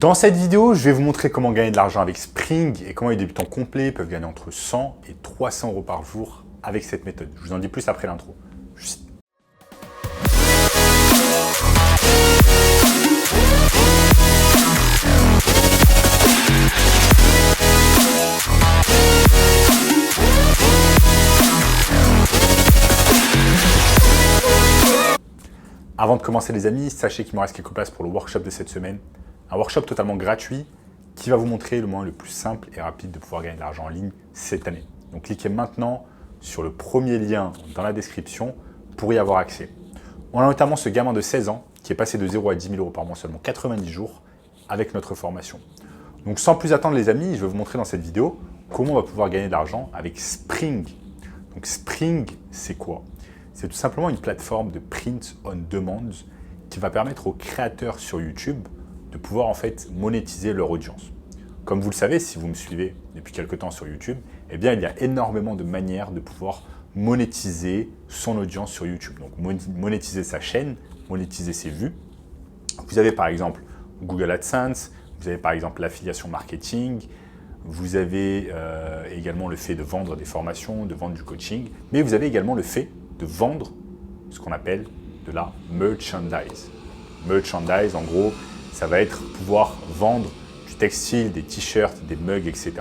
Dans cette vidéo, je vais vous montrer comment gagner de l'argent avec Spring et comment les débutants complets peuvent gagner entre 100 et 300 euros par jour avec cette méthode. Je vous en dis plus après l'intro. Avant de commencer les amis, sachez qu'il me reste quelques places pour le workshop de cette semaine. Un workshop totalement gratuit qui va vous montrer le moyen le plus simple et rapide de pouvoir gagner de l'argent en ligne cette année. Donc cliquez maintenant sur le premier lien dans la description pour y avoir accès. On a notamment ce gamin de 16 ans qui est passé de 0 à 10 000 euros par mois seulement 90 jours avec notre formation. Donc sans plus attendre les amis, je vais vous montrer dans cette vidéo comment on va pouvoir gagner de l'argent avec Spring. Donc Spring, c'est quoi? C'est tout simplement une plateforme de print on demand qui va permettre aux créateurs sur YouTube de pouvoir en fait monétiser leur audience. Comme vous le savez, si vous me suivez depuis quelques temps sur YouTube, eh bien il y a énormément de manières de pouvoir monétiser son audience sur YouTube. Donc monétiser sa chaîne, monétiser ses vues. Vous avez par exemple Google AdSense, vous avez par exemple l'affiliation marketing, vous avez également le fait de vendre des formations, de vendre du coaching, mais vous avez également le fait de vendre ce qu'on appelle de la merchandise. Merchandise, en gros, ça va être pouvoir vendre du textile, des t-shirts, des mugs, etc.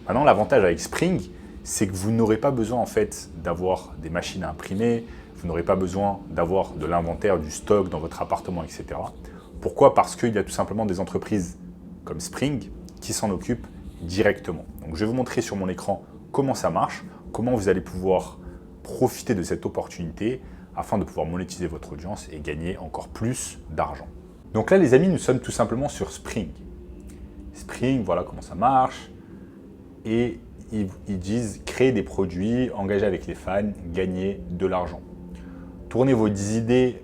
Maintenant, l'avantage avec Spring, c'est que vous n'aurez pas besoin en fait d'avoir des machines à imprimer, vous n'aurez pas besoin d'avoir de l'inventaire, du stock dans votre appartement, etc. Pourquoi? Parce qu'il y a tout simplement des entreprises comme Spring qui s'en occupent directement. Donc, je vais vous montrer sur mon écran comment ça marche, comment vous allez pouvoir profiter de cette opportunité afin de pouvoir monétiser votre audience et gagner encore plus d'argent. Donc là, les amis, nous sommes tout simplement sur Spring. Spring, voilà comment ça marche. Et ils disent créer des produits, engager avec les fans, gagner de l'argent. Tournez vos idées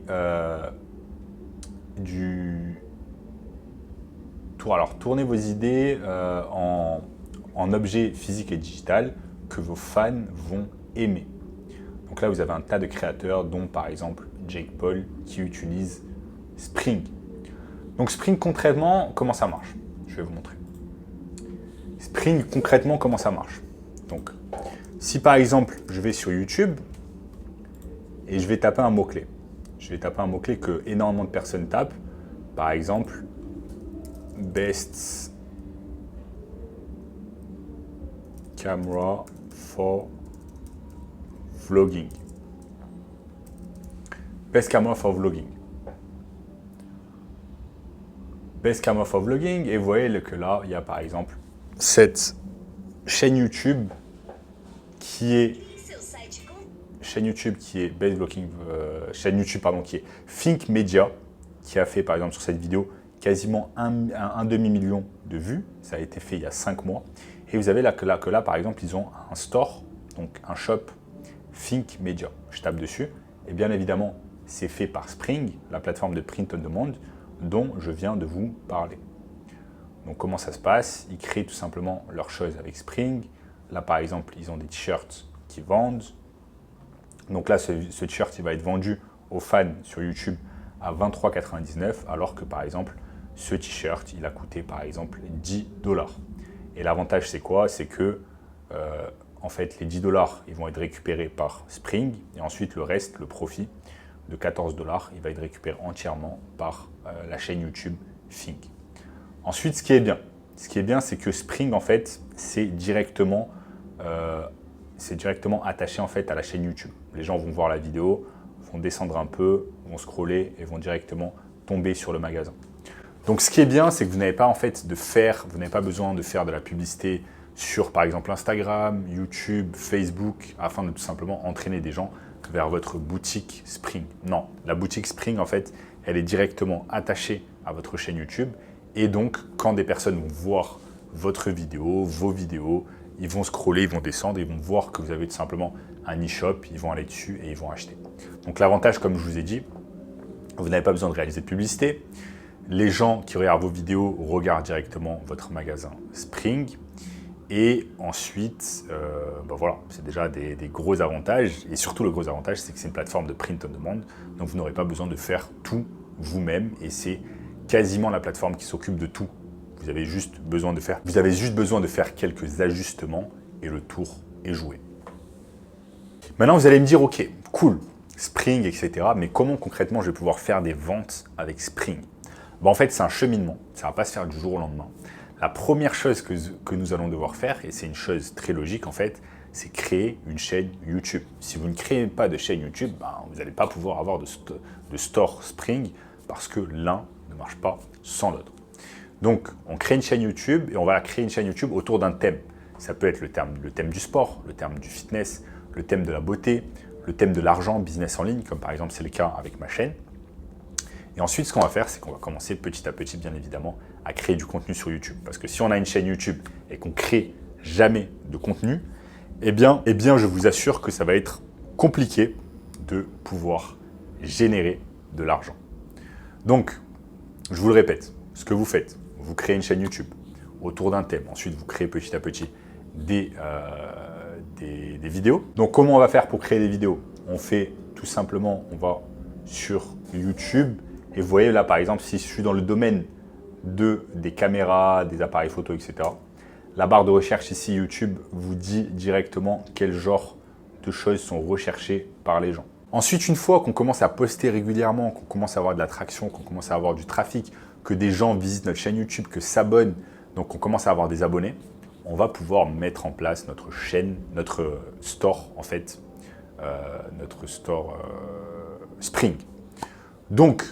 tournez vos idées en objets physiques et digital que vos fans vont aimer. Donc là, vous avez un tas de créateurs, dont par exemple Jake Paul, qui utilise Spring. Donc Spring, concrètement, comment ça marche? Je vais vous montrer. Spring, concrètement, comment ça marche? Donc, si par exemple, je vais sur YouTube et je vais taper un mot-clé. Je vais taper un mot-clé que énormément de personnes tapent. Par exemple, best camera for vlogging. Best camera for vlogging. Best camera for vlogging. Et vous voyez que là, il y a par exemple cette chaîne YouTube qui est Best Vlogging, chaîne YouTube pardon, qui est Think Media, qui a fait par exemple sur cette vidéo quasiment un demi-million de vues. Ça a été fait il y a 5 mois. Et vous avez là que là par exemple, ils ont un store, donc un shop Think Media. Je tape dessus et bien évidemment, c'est fait par Spring, la plateforme de print on demand dont je viens de vous parler. Donc comment ça se passe? Ils créent tout simplement leurs choses avec Spring. Là par exemple, ils ont des t-shirts qui vendent. Donc là, ce t-shirt, il va être vendu aux fans sur YouTube à 23,99 $, alors que par exemple, ce t-shirt, il a coûté par exemple 10 $. Et l'avantage, c'est quoi? C'est que en fait, les 10 $, ils vont être récupérés par Spring et ensuite le reste, le profit de 14 $, il va être récupéré entièrement par la chaîne YouTube Think. Ensuite, ce qui est bien, c'est que Spring, en fait, c'est directement attaché en fait à la chaîne YouTube. Les gens vont voir la vidéo, vont descendre un peu, vont scroller et vont directement tomber sur le magasin. Donc, ce qui est bien, c'est que vous n'avez pas besoin de faire de la publicité sur, par exemple, Instagram, YouTube, Facebook, afin de tout simplement entraîner des gens vers votre boutique Spring. Non, la boutique Spring, en fait, elle est directement attachée à votre chaîne YouTube. Et donc, quand des personnes vont voir votre vidéo, vos vidéos, ils vont scroller, ils vont descendre, ils vont voir que vous avez tout simplement un e-shop, ils vont aller dessus et ils vont acheter. Donc l'avantage, comme je vous ai dit, vous n'avez pas besoin de réaliser de publicité. Les gens qui regardent vos vidéos regardent directement votre magasin Spring. Et ensuite, voilà, c'est déjà des gros avantages. Et surtout, le gros avantage, c'est que c'est une plateforme de print on demand. Donc, vous n'aurez pas besoin de faire tout vous-même. Et c'est quasiment la plateforme qui s'occupe de tout Vous avez juste besoin de faire quelques ajustements et le tour est joué. Maintenant, vous allez me dire, ok, cool, Spring, etc. Mais comment concrètement je vais pouvoir faire des ventes avec Spring? En fait, c'est un cheminement. Ça ne va pas se faire du jour au lendemain. La première chose que nous allons devoir faire, et c'est une chose très logique en fait, c'est créer une chaîne YouTube. Si vous ne créez pas de chaîne YouTube, vous n'allez pas pouvoir avoir de store Spring parce que l'un ne marche pas sans l'autre. Donc, on crée une chaîne YouTube et on va créer une chaîne YouTube autour d'un thème. Ça peut être le thème du sport, le thème du fitness, le thème de la beauté, le thème de l'argent, business en ligne, comme par exemple c'est le cas avec ma chaîne. Et ensuite, ce qu'on va faire, c'est qu'on va commencer petit à petit, bien évidemment, à créer du contenu sur YouTube. Parce que si on a une chaîne YouTube et qu'on crée jamais de contenu, eh bien, je vous assure que ça va être compliqué de pouvoir générer de l'argent. Donc, je vous le répète, ce que vous faites, vous créez une chaîne YouTube autour d'un thème. Ensuite, vous créez petit à petit des vidéos. Donc, comment on va faire pour créer des vidéos? On fait tout simplement, on va sur YouTube. Et vous voyez là, par exemple, si je suis dans le domaine des caméras, des appareils photo, etc., la barre de recherche ici, YouTube, vous dit directement quel genre de choses sont recherchées par les gens. Ensuite, une fois qu'on commence à poster régulièrement, qu'on commence à avoir de l'attraction, qu'on commence à avoir du trafic, que des gens visitent notre chaîne YouTube, que s'abonnent, donc qu'on commence à avoir des abonnés, on va pouvoir mettre en place notre chaîne, notre store en fait, notre store Spring. Donc,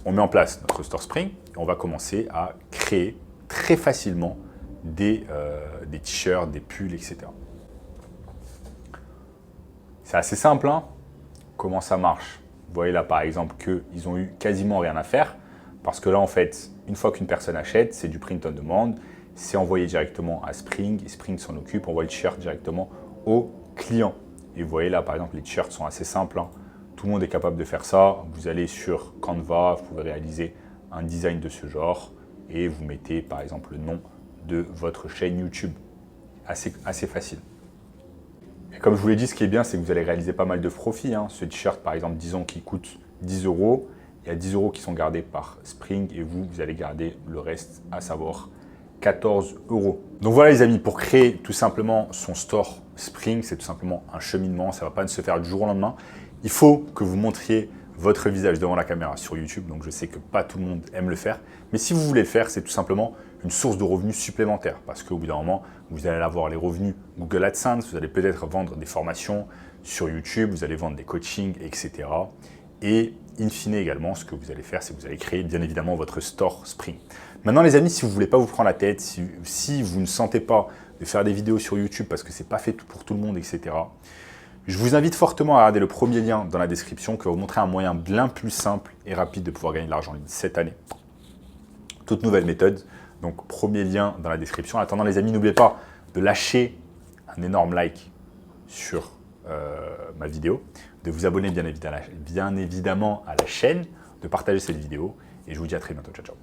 on met en place notre store Spring et on va commencer à créer très facilement des t-shirts, des pulls, etc. C'est assez simple, hein? Comment ça marche? Vous voyez là par exemple qu'ils ont eu quasiment rien à faire parce que là en fait, une fois qu'une personne achète, c'est du print on demand, c'est envoyé directement à Spring et Spring s'en occupe, on envoie le t-shirt directement au client. Et vous voyez là par exemple, les t-shirts sont assez simples, hein? Tout le monde est capable de faire ça. Vous allez sur Canva, vous pouvez réaliser un design de ce genre et vous mettez par exemple le nom de votre chaîne YouTube. Assez facile. Et comme je vous l'ai dit, ce qui est bien, c'est que vous allez réaliser pas mal de profits. Hein. Ce t-shirt, par exemple, disons qu'il coûte 10 €. Il y a 10 € qui sont gardés par Spring et vous allez garder le reste, à savoir 14 €. Donc voilà les amis, pour créer tout simplement son store Spring, c'est tout simplement un cheminement. Ça ne va pas se faire du jour au lendemain. Il faut que vous montriez votre visage devant la caméra sur YouTube. Donc je sais que pas tout le monde aime le faire. Mais si vous voulez le faire, c'est tout simplement une source de revenus supplémentaire. Parce qu'au bout d'un moment, vous allez avoir les revenus Google AdSense. Vous allez peut-être vendre des formations sur YouTube. Vous allez vendre des coachings, etc. Et in fine également, ce que vous allez faire, c'est que vous allez créer bien évidemment votre store Spring. Maintenant les amis, si vous ne voulez pas vous prendre la tête, si vous ne sentez pas de faire des vidéos sur YouTube parce que ce n'est pas fait pour tout le monde, etc., je vous invite fortement à regarder le premier lien dans la description qui va vous montrer un moyen bien plus simple et rapide de pouvoir gagner de l'argent en ligne cette année. Toute nouvelle méthode. Donc, premier lien dans la description. En attendant, les amis, n'oubliez pas de lâcher un énorme like sur ma vidéo, de vous abonner bien évidemment à la chaîne, de partager cette vidéo et je vous dis à très bientôt. Ciao, ciao.